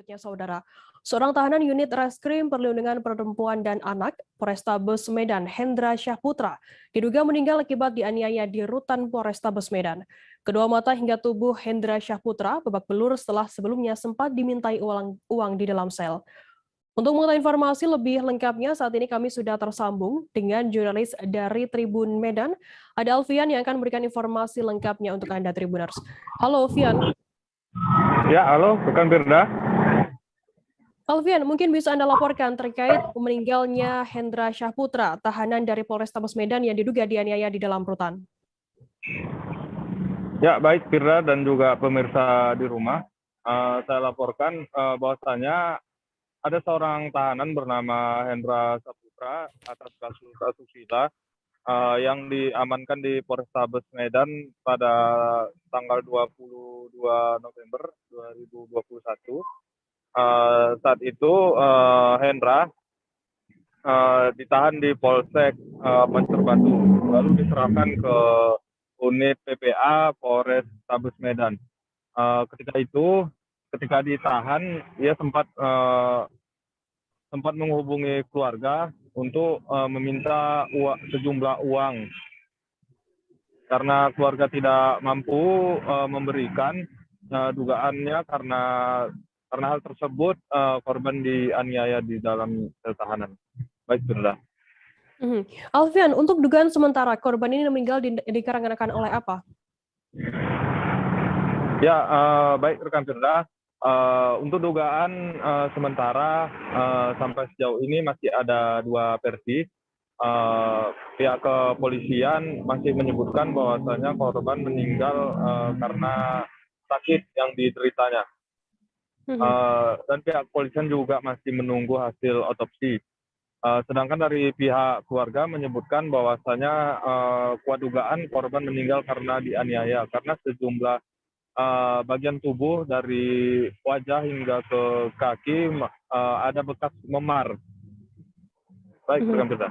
selanjutnya, Saudara. Seorang tahanan unit Reskrim Perlindungan Perempuan dan Anak, Polrestabes Medan, Hendra Syahputra, diduga meninggal akibat dianiaya di rutan Polrestabes Medan. Kedua mata hingga tubuh Hendra Syahputra babak belur setelah sebelumnya sempat dimintai uang di dalam sel. Untuk mengetahui informasi lebih lengkapnya, saat ini kami sudah tersambung dengan jurnalis dari Tribun Medan. Ada Alfian yang akan memberikan informasi lengkapnya untuk Anda Tribuners. Halo, Alfian. Ya, halo, rekan Firda. Alfian, mungkin bisa Anda laporkan terkait meninggalnya Hendra Syahputra, tahanan dari Polrestabes Medan yang diduga dianiaya di dalam rutan. Ya, baik Firda dan juga pemirsa di rumah. Saya laporkan bahwasanya ada seorang tahanan bernama Hendra Syahputra atas kasus asusila yang diamankan di Polrestabes Medan pada tanggal 22 November 2021. Saat itu Hendra ditahan di Polsek Banjar Batu, lalu diserahkan ke unit PPA Polrestabes Medan. Ketika ditahan, ia sempat menghubungi keluarga untuk meminta sejumlah uang karena keluarga tidak mampu memberikan. Dugaannya karena hal tersebut korban dianiaya di dalam tahanan. Baik, Firda. Alfian, untuk dugaan sementara korban ini meninggal dikarenakan oleh apa? Ya, baik rekan Firda. Untuk dugaan sementara sampai sejauh ini masih ada dua versi. Pihak kepolisian masih menyebutkan bahwasanya korban meninggal karena sakit yang dideritanya. Dan pihak kepolisian juga masih menunggu hasil otopsi. Sedangkan dari pihak keluarga menyebutkan bahwasanya kuat dugaan korban meninggal karena dianiaya karena sejumlah bagian tubuh dari wajah hingga ke kaki ada bekas memar. Baik, rekan Firda.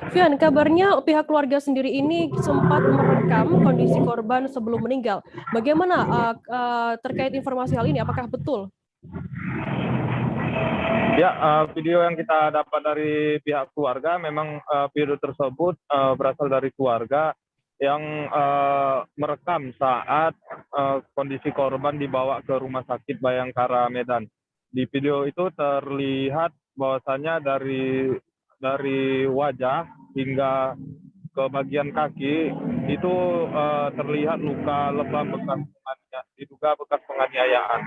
Fian, kabarnya pihak keluarga sendiri ini sempat merekam kondisi korban sebelum meninggal. Bagaimana terkait informasi hal ini? Apakah betul? Ya, video yang kita dapat dari pihak keluarga memang video tersebut berasal dari keluarga yang merekam saat kondisi korban dibawa ke Rumah Sakit Bayangkara Medan. Di video itu terlihat bahwasanya dari wajah hingga ke bagian kaki itu terlihat luka lebam diduga bekas penganiayaan.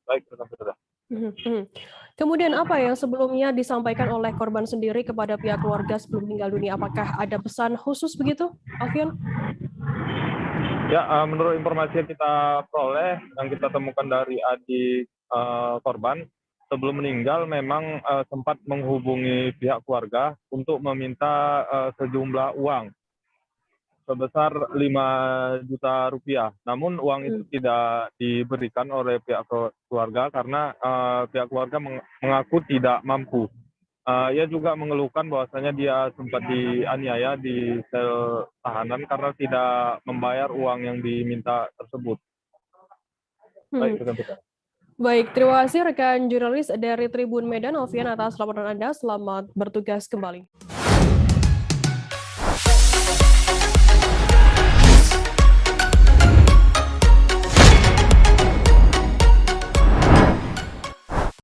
Baik, saudara. Kemudian apa yang sebelumnya disampaikan oleh korban sendiri kepada pihak keluarga sebelum meninggal dunia? Apakah ada pesan khusus begitu, Alfian? Ya, menurut informasi yang kita peroleh, yang kita temukan dari adik korban, sebelum meninggal memang sempat menghubungi pihak keluarga untuk meminta sejumlah uang sebesar 5 juta rupiah. Namun uang itu tidak diberikan oleh pihak keluarga karena pihak keluarga mengaku tidak mampu. Ia juga mengeluhkan bahwasanya dia sempat dianiaya di sel tahanan karena tidak membayar uang yang diminta tersebut. Baik, terima kasih rekan jurnalis dari Tribun Medan, Alfian, atas laporan Anda. Selamat bertugas kembali.